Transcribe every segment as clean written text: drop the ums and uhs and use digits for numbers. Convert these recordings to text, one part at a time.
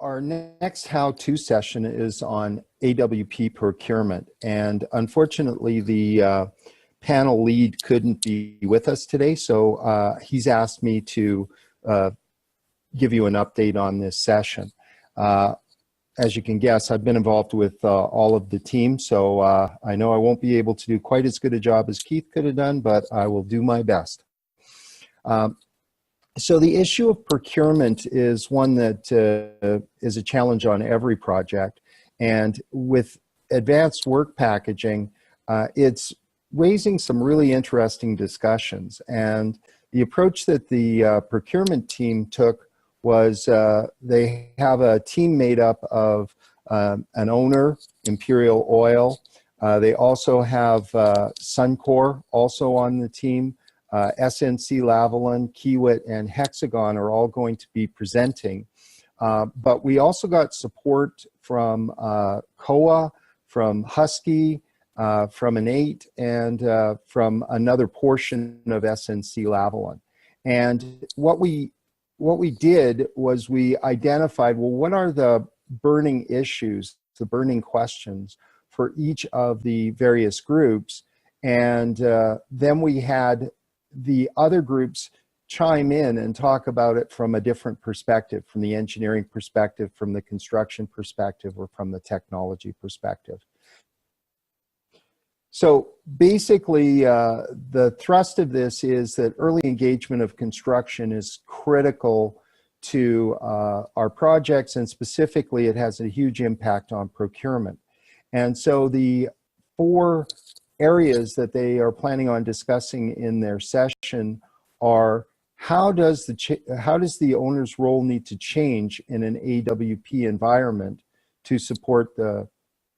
Our next how-to session is on AWP procurement, and unfortunately the panel lead couldn't be with us today, so he's asked me to give you an update on this session. As you can guess, I've been involved with all of the team, so I know I won't be able to do quite as good a job as Keith could have done, but I will do my best. So the issue of procurement is one that is a challenge on every project, and with advanced work packaging, it's raising some really interesting discussions. And the approach that the procurement team took was they have a team made up of an owner, Imperial Oil. They also have Suncor also on the team. SNC-Lavalin, Kiewit, and Hexagon are all going to be presenting. But we also got support from COAA, from Husky, from Innate, and from another portion of SNC-Lavalin. And what we did was we identified, well, what are the burning issues, the burning questions for each of the various groups? And then we had the other groups chime in and talk about it from a different perspective, from the engineering perspective, from the construction perspective, or from the technology perspective. So basically, the thrust of this is that early engagement of construction is critical to our projects, and specifically it has a huge impact on procurement. And so the four areas that they are planning on discussing in their session are how does the owner's role need to change in an AWP environment to support the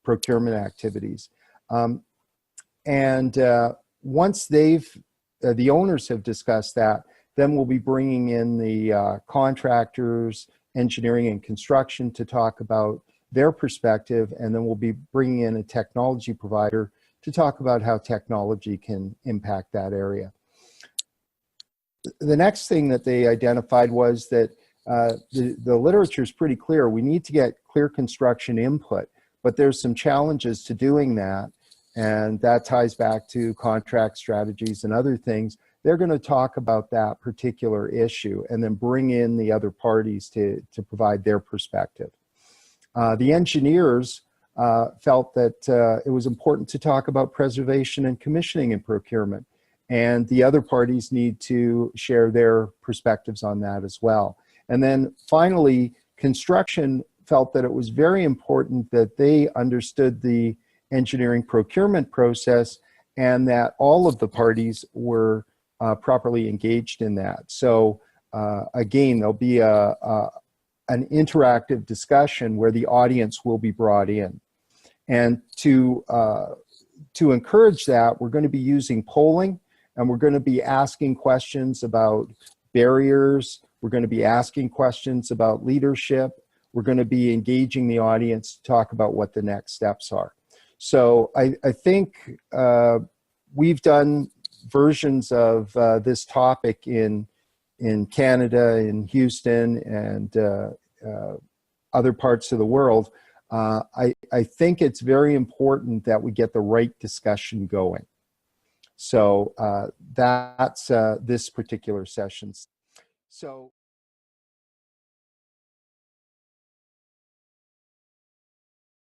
procurement activities. Once the owners have discussed that, then we'll be bringing in the contractors, engineering and construction to talk about their perspective, and then we'll be bringing in a technology provider to talk about how technology can impact that area. The next thing that they identified was that the literature is pretty clear. We need to get clear construction input, but there's some challenges to doing that, and that ties back to contract strategies and other things. They're going to talk about that particular issue and then bring in the other parties to provide their perspective. The engineers felt that it was important to talk about preservation and commissioning and procurement, and the other parties need to share their perspectives on that as well. And then finally, construction felt that it was very important that they understood the engineering procurement process and that all of the parties were properly engaged in that. So again, there'll be an interactive discussion where the audience will be brought in. And to encourage that, we're going to be using polling, and we're going to be asking questions about barriers. We're going to be asking questions about leadership. We're going to be engaging the audience to talk about what the next steps are. So I think we've done versions of this topic in Canada, in Houston, and other parts of the world. I think it's very important that we get the right discussion going. So that's this particular session. So